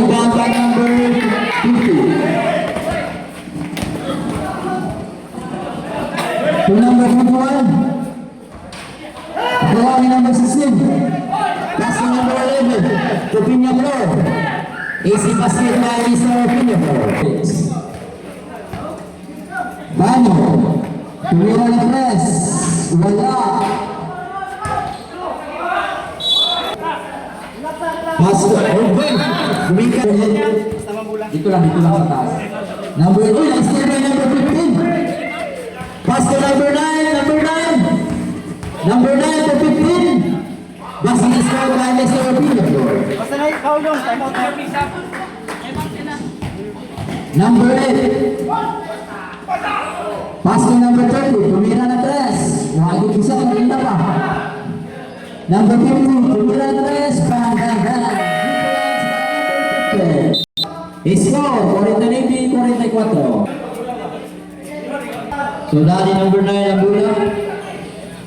Rebound by number 50. To number 21. Drawing number 16. Passing number 11. To Piñapro. Easy basket by Mr. Piñapro. Bano. Tumira na press. Wala. Pastor. Kumika. Dito lang sa taas. Number 2. Nice step by number 15. Pastor number 9. Number 9 to 15. Basket is scored by Mr. Piñapro. Basta na ikaw nung. Number 8. Pastor number 30. Tumira na tres. Wagi isa kanina pa. Number 50. Tumira na tres. Bang. Score. 49-44. So dari number 9 ang bola.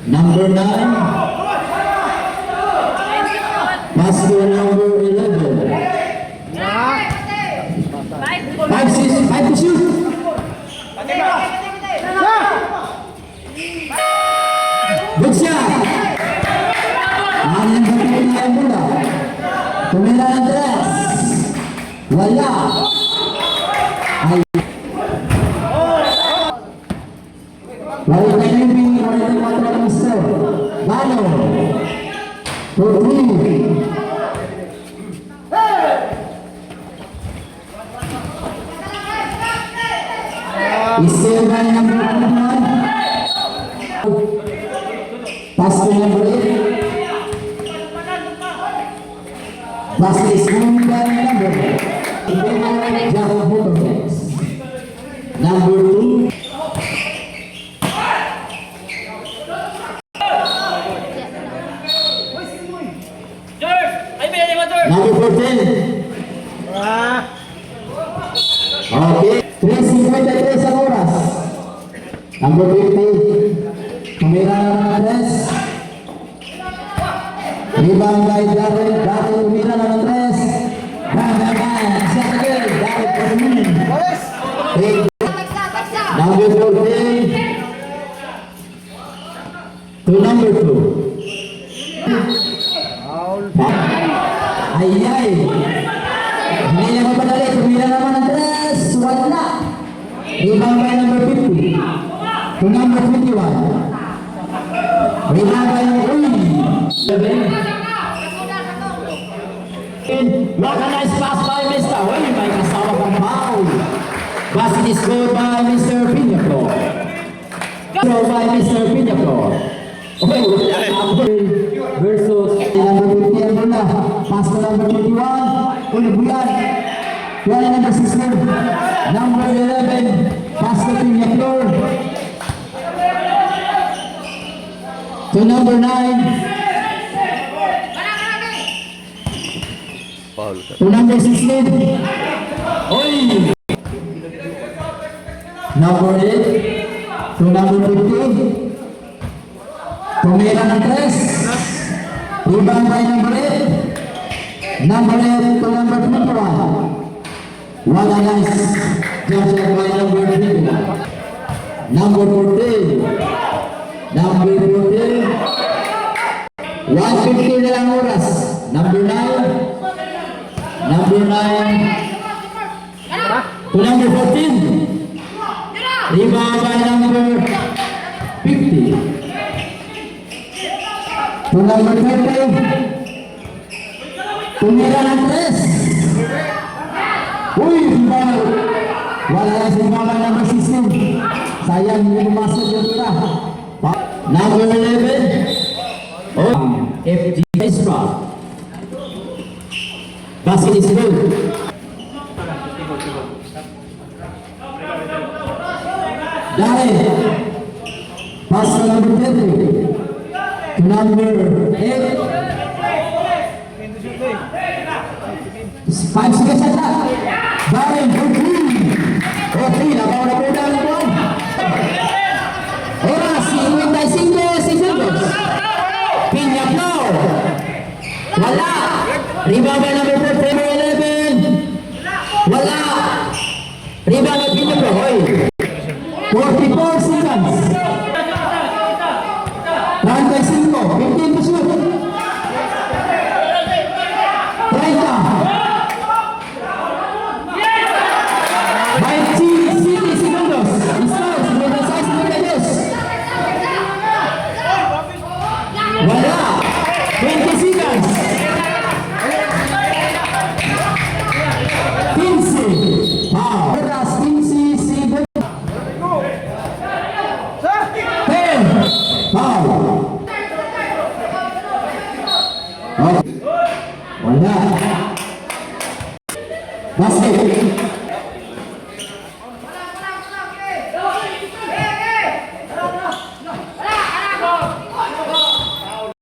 Number 9. Pastor number 11. 5 to shoot. Good shot. Ano yung batiin na yung bola? Tumira ng tres. Wala. Ay. Wala na yung bini. Wala na yung mga mister. Bano. 14. Still by number 1. Pass to number 8. Pass is moved by number 8. Number 2. Number 14. Okay. 3:53 ang oras. Number 50. Tumira na ng tres. Rebound by Darren. Darren tumira na ng tres. Bang. Shot again. Darren Permin. Number 14. To number 2. Ay. Hindi niya mapadali. Tumira naman ng tres. Wala. Rebound by number 50. To number 21. Rebound by number 11. What a nice pass by Mr. Uy, may kasama pang foul. Basket is scored by Mr. Piñapro. Scored by Mr. Piñapro. Okay, versus number 50 ang bola. Pass to number 21. Ulibuyan. Wala number 16. Number 11. Pass to Piñapro. To number 9. To number 16. Oy! Number 8. To number 50. Tumira ng tres. Rebound by number 8. Number 8 to number 21. What a nice jump shot by number 21. Number 14. Number 14. 1:50 na lang oras. Number 9. Number 9. To number 14. Rebound by number 50. To number 30. Tumira ng tres. Uy, rebound. Wala na si Mama number 16. Sayang hindi pumasok yung tira. Number 11. FG Espa. Basket is good. Dale. Pass to number 30. To number 8. 5 seconds at that. Dale, good three. Oh, 3. Nabaw na po dahil po. Oras, 55 seconds. Piñapro. Wala. Rebound by number 4, number 11. Rebound at Pinto Pro, oy. 44 seconds. 35, 15 to shoot. 30. By 60 segundos. Stars, may nasas na kados. Wala. 20 seconds. 15. Wow. Oras 15 seconds. 10. Wow. Okay. Wala. Basket.